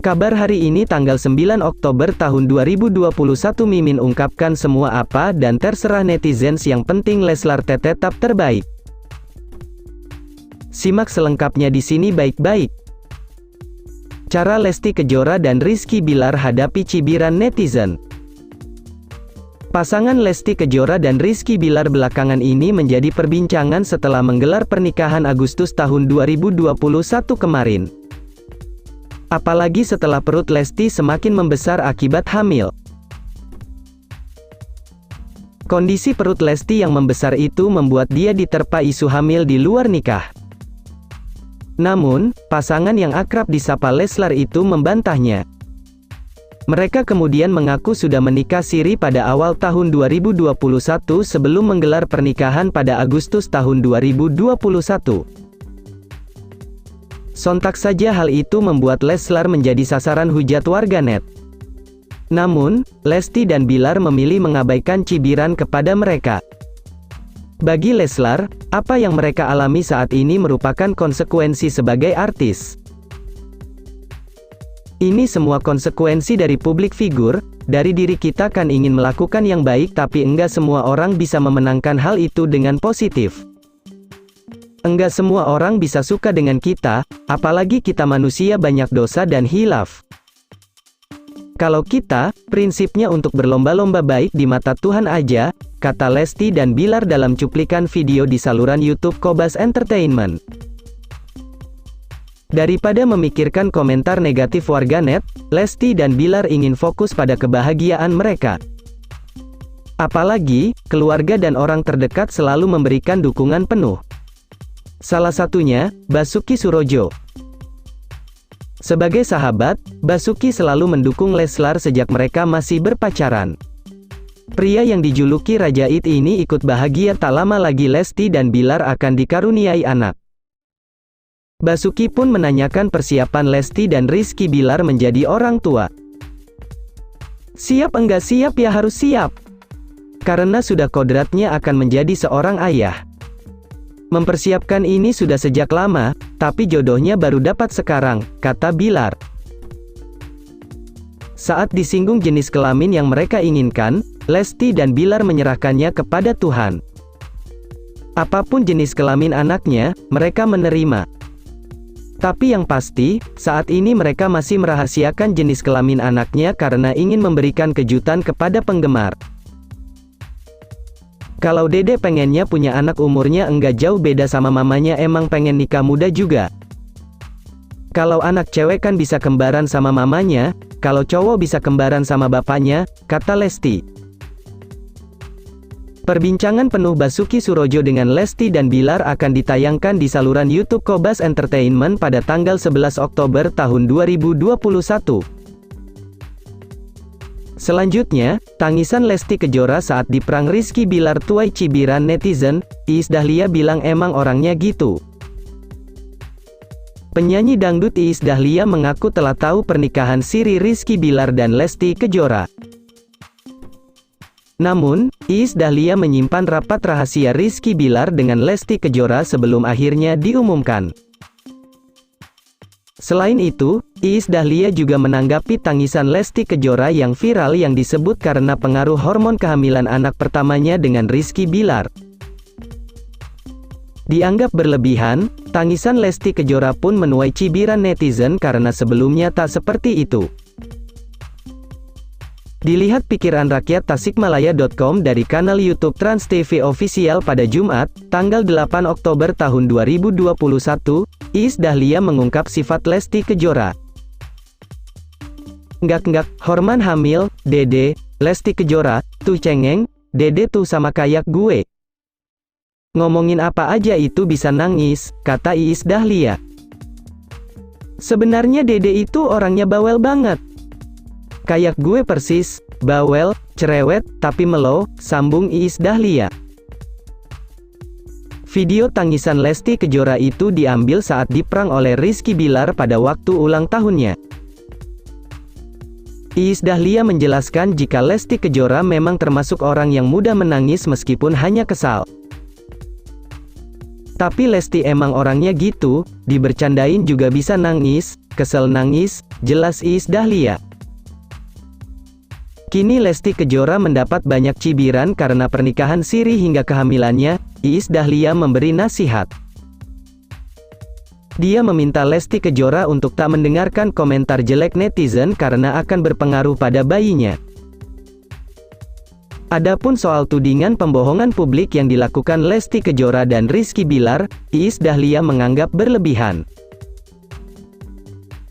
Kabar hari ini tanggal 9 Oktober tahun 2021. Mimin ungkapkan semua apa dan terserah netizens, yang penting Leslar tetap terbaik. Simak selengkapnya di sini baik-baik. Cara Lesti Kejora dan Rizky Bilar hadapi cibiran netizen. Pasangan Lesti Kejora dan Rizky Bilar belakangan ini menjadi perbincangan setelah menggelar pernikahan Agustus tahun 2021 kemarin. Apalagi setelah perut Lesti semakin membesar akibat hamil. Kondisi perut Lesti yang membesar itu membuat dia diterpa isu hamil di luar nikah. Namun, pasangan yang akrab disapa Leslar itu membantahnya. Mereka kemudian mengaku sudah menikah siri pada awal tahun 2021 sebelum menggelar pernikahan pada Agustus tahun 2021. Sontak saja hal itu membuat Leslar menjadi sasaran hujat warganet. Namun, Lesti dan Bilar memilih mengabaikan cibiran kepada mereka. Bagi Leslar, apa yang mereka alami saat ini merupakan konsekuensi sebagai artis. Ini semua konsekuensi dari publik figur. Dari diri kita kan ingin melakukan yang baik, tapi enggak semua orang bisa memenangkan hal itu dengan positif. Enggak semua orang bisa suka dengan kita, apalagi kita manusia banyak dosa dan hilaf. Kalau kita, prinsipnya untuk berlomba-lomba baik di mata Tuhan aja, kata Lesti dan Bilar dalam cuplikan video di saluran YouTube Qobas Entertainment. Daripada memikirkan komentar negatif warganet, Lesti dan Bilar ingin fokus pada kebahagiaan mereka. Apalagi, keluarga dan orang terdekat selalu memberikan dukungan penuh. Salah satunya, Basuki Surojo. Sebagai sahabat, Basuki selalu mendukung Leslar sejak mereka masih berpacaran. Pria yang dijuluki Raja It ini ikut bahagia tak lama lagi Lesti dan Bilar akan dikaruniai anak. Basuki pun menanyakan persiapan Lesti dan Rizky Bilar menjadi orang tua. Siap enggak siap? Ya harus siap. Karena sudah kodratnya akan menjadi seorang ayah. Mempersiapkan ini sudah sejak lama, tapi jodohnya baru dapat sekarang, kata Bilar. Saat disinggung jenis kelamin yang mereka inginkan, Lesti dan Bilar menyerahkannya kepada Tuhan. Apapun jenis kelamin anaknya, mereka menerima. Tapi yang pasti, saat ini mereka masih merahasiakan jenis kelamin anaknya karena ingin memberikan kejutan kepada penggemar. Kalau Dede pengennya punya anak umurnya enggak jauh beda sama mamanya, emang pengen nikah muda juga. Kalau anak cewek kan bisa kembaran sama mamanya, kalau cowok bisa kembaran sama bapaknya, kata Lesti. Perbincangan penuh Basuki Surojo dengan Lesti dan Bilar akan ditayangkan di saluran YouTube Qobas Entertainment pada tanggal 11 Oktober tahun 2021. Selanjutnya, tangisan Lesti Kejora saat diperang Rizky Bilar tuai cibiran netizen. Iis Dahlia bilang emang orangnya gitu. Penyanyi dangdut Iis Dahlia mengaku telah tahu pernikahan siri Rizky Bilar dan Lesti Kejora. Namun, Iis Dahlia menyimpan rapat rahasia Rizky Bilar dengan Lesti Kejora sebelum akhirnya diumumkan. Selain itu, Iis Dahlia juga menanggapi tangisan Lesti Kejora yang viral yang disebut karena pengaruh hormon kehamilan anak pertamanya dengan Rizky Bilar. Dianggap berlebihan, tangisan Lesti Kejora pun menuai cibiran netizen karena sebelumnya tak seperti itu. Dilihat pikiran rakyat Tasikmalaya.com dari kanal YouTube Trans TV Official pada Jumat, tanggal 8 Oktober tahun 2021, Iis Dahlia mengungkap sifat Lesti Kejora. Enggak, horman hamil, Dede, Lesti Kejora, tuh cengeng, Dede tuh sama kayak gue. Ngomongin apa aja itu bisa nangis, kata Iis Dahlia. Sebenarnya Dede itu orangnya bawel banget. Kayak gue persis, bawel, cerewet, tapi melo, sambung Iis Dahlia. Video tangisan Lesti Kejora itu diambil saat diperang oleh Rizky Bilar pada waktu ulang tahunnya. Iis Dahlia menjelaskan jika Lesti Kejora memang termasuk orang yang mudah menangis meskipun hanya kesal. Tapi Lesti emang orangnya gitu, dibercandain juga bisa nangis, kesel nangis, jelas Iis Dahlia. Kini Lesti Kejora mendapat banyak cibiran karena pernikahan siri hingga kehamilannya. Iis Dahlia memberi nasihat. Dia meminta Lesti Kejora untuk tak mendengarkan komentar jelek netizen karena akan berpengaruh pada bayinya. Adapun soal tudingan pembohongan publik yang dilakukan Lesti Kejora dan Rizky Bilar, Iis Dahlia menganggap berlebihan.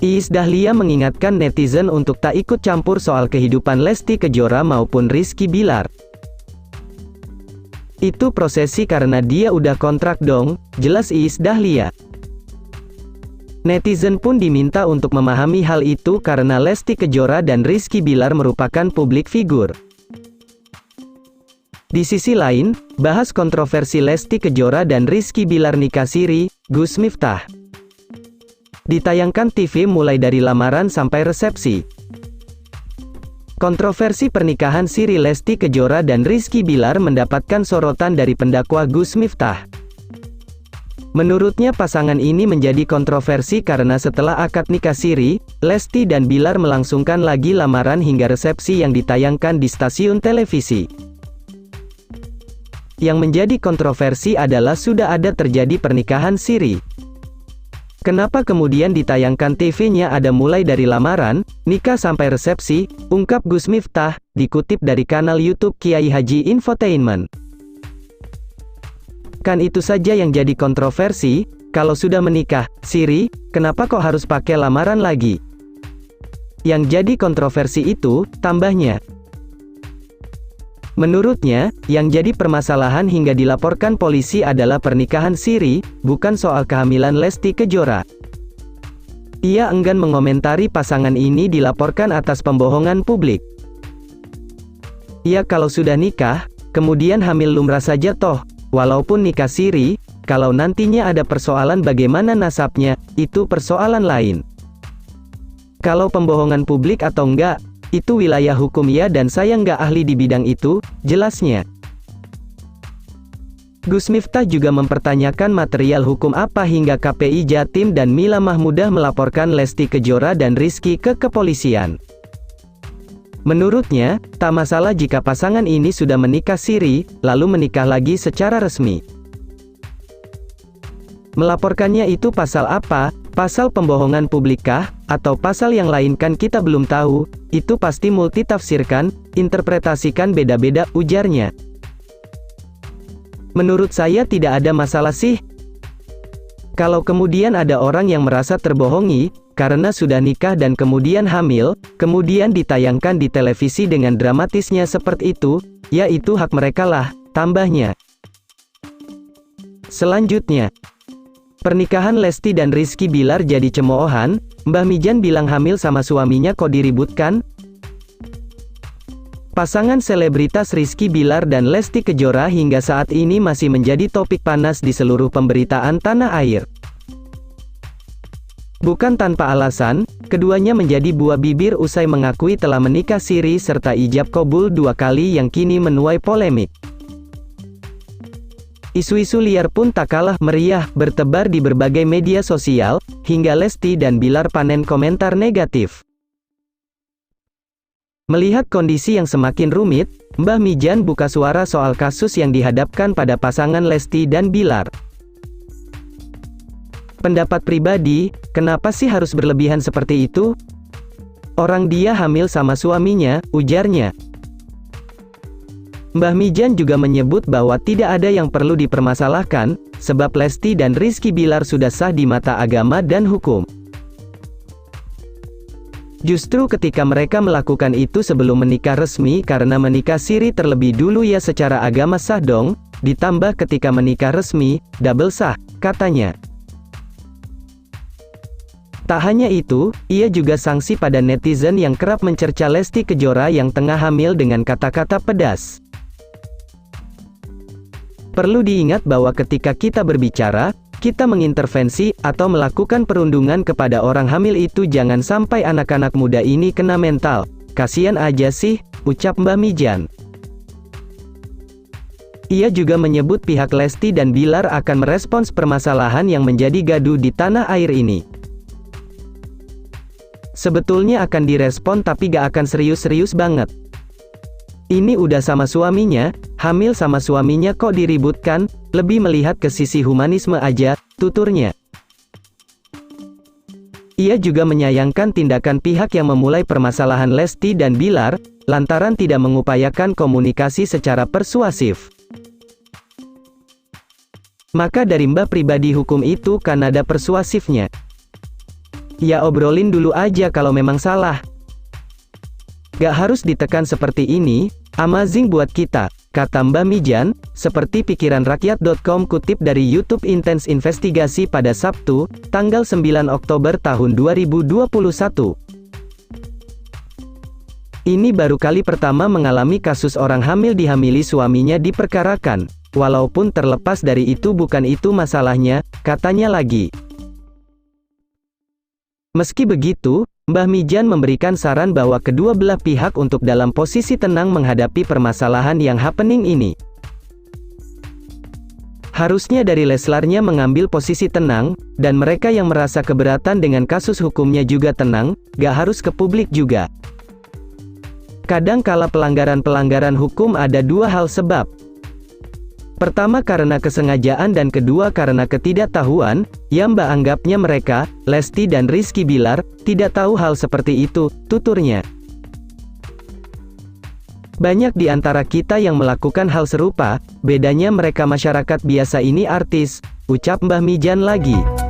Iis Dahlia mengingatkan netizen untuk tak ikut campur soal kehidupan Lesti Kejora maupun Rizky Bilar. Itu prosesi karena dia udah kontrak dong, jelas Iis Dahlia. Netizen pun diminta untuk memahami hal itu karena Lesti Kejora dan Rizky Bilar merupakan publik figur. Di sisi lain, bahas kontroversi Lesti Kejora dan Rizky Bilar nikah siri, Gus Miftah. Ditayangkan TV mulai dari lamaran sampai resepsi. Kontroversi pernikahan siri Lesti Kejora dan Rizky Bilar mendapatkan sorotan dari pendakwa Gus Miftah. Menurutnya pasangan ini menjadi kontroversi karena setelah akad nikah siri, Lesti dan Bilar melangsungkan lagi lamaran hingga resepsi yang ditayangkan di stasiun televisi. Yang menjadi kontroversi adalah sudah ada terjadi pernikahan siri. Kenapa kemudian ditayangkan TV-nya ada mulai dari lamaran, nikah sampai resepsi, ungkap Gus Miftah, dikutip dari kanal YouTube Kiai Haji Infotainment. Kan itu saja yang jadi kontroversi, kalau sudah menikah, siri, kenapa kok harus pakai lamaran lagi? Yang jadi kontroversi itu, tambahnya. Menurutnya, yang jadi permasalahan hingga dilaporkan polisi adalah pernikahan siri, bukan soal kehamilan Lesti Kejora. Ia enggan mengomentari pasangan ini dilaporkan atas pembohongan publik. Ya kalau sudah nikah, kemudian hamil lumrah saja toh, walaupun nikah siri, kalau nantinya ada persoalan bagaimana nasabnya, itu persoalan lain. Kalau pembohongan publik atau enggak, itu wilayah hukum ya dan saya nggak ahli di bidang itu, jelasnya. Gus Miftah juga mempertanyakan material hukum apa hingga KPI Jatim dan Mila Mahmudah melaporkan Lesti Kejora dan Rizky ke kepolisian. Menurutnya, tak masalah jika pasangan ini sudah menikah siri, lalu menikah lagi secara resmi. Melaporkannya itu pasal apa? Pasal pembohongan publik kah? Atau pasal yang lain kan kita belum tahu, itu pasti multitafsirkan, interpretasikan beda-beda, ujarnya. Menurut saya tidak ada masalah sih. Kalau kemudian ada orang yang merasa terbohongi, karena sudah nikah dan kemudian hamil, kemudian ditayangkan di televisi dengan dramatisnya seperti itu, ya itu hak mereka lah, tambahnya. Selanjutnya, pernikahan Lesti dan Rizky Bilar jadi cemoohan, Mbah Mijan bilang hamil sama suaminya kok diributkan? Pasangan selebritas Rizky Bilar dan Lesti Kejora hingga saat ini masih menjadi topik panas di seluruh pemberitaan tanah air. Bukan tanpa alasan, keduanya menjadi buah bibir usai mengakui telah menikah siri serta ijab kabul 2 kali yang kini menuai polemik. Isu-isu liar pun tak kalah meriah, bertebar di berbagai media sosial, hingga Lesti dan Bilar panen komentar negatif. Melihat kondisi yang semakin rumit, Mbah Mijan buka suara soal kasus yang dihadapkan pada pasangan Lesti dan Bilar. Pendapat pribadi, kenapa sih harus berlebihan seperti itu? Orang dia hamil sama suaminya, ujarnya. Mbah Mijan juga menyebut bahwa tidak ada yang perlu dipermasalahkan, sebab Lesti dan Rizky Bilar sudah sah di mata agama dan hukum. Justru ketika mereka melakukan itu sebelum menikah resmi karena menikah siri terlebih dulu ya secara agama sah dong, ditambah ketika menikah resmi, double sah, katanya. Tak hanya itu, ia juga sanksi pada netizen yang kerap mencerca Lesti Kejora yang tengah hamil dengan kata-kata pedas. Perlu diingat bahwa ketika kita berbicara, kita mengintervensi, atau melakukan perundungan kepada orang hamil itu jangan sampai anak-anak muda ini kena mental. Kasian aja sih, ucap Mbah Mijan. Ia juga menyebut pihak Lesti dan Bilar akan merespons permasalahan yang menjadi gaduh di tanah air ini. Sebetulnya akan direspon tapi gak akan serius-serius banget. Ini udah sama suaminya, hamil sama suaminya kok diributkan, lebih melihat ke sisi humanisme aja, tuturnya. Ia juga menyayangkan tindakan pihak yang memulai permasalahan Lesti dan Bilar, lantaran tidak mengupayakan komunikasi secara persuasif. Maka dari Mbah pribadi hukum itu kan ada persuasifnya. Ya obrolin dulu aja kalau memang salah. Gak harus ditekan seperti ini, amazing buat kita, kata Mbah Mijan, seperti pikiranrakyat.com kutip dari YouTube Intens Investigasi pada Sabtu, tanggal 9 Oktober tahun 2021. Ini baru kali pertama mengalami kasus orang hamil dihamili suaminya diperkarakan. Walaupun terlepas dari itu bukan itu masalahnya, katanya lagi. Meski begitu, Mbah Mijan memberikan saran bahwa kedua belah pihak untuk dalam posisi tenang menghadapi permasalahan yang happening ini. Harusnya dari Leslarnya mengambil posisi tenang, dan mereka yang merasa keberatan dengan kasus hukumnya juga tenang, gak harus ke publik juga. Kadang kala pelanggaran-pelanggaran hukum ada dua hal sebab. Pertama karena kesengajaan dan kedua karena ketidaktahuan, yang Mbak anggapnya mereka, Lesti dan Rizky Bilar, tidak tahu hal seperti itu, tuturnya. Banyak di antara kita yang melakukan hal serupa, bedanya mereka masyarakat biasa ini artis, ucap Mbah Mijan lagi.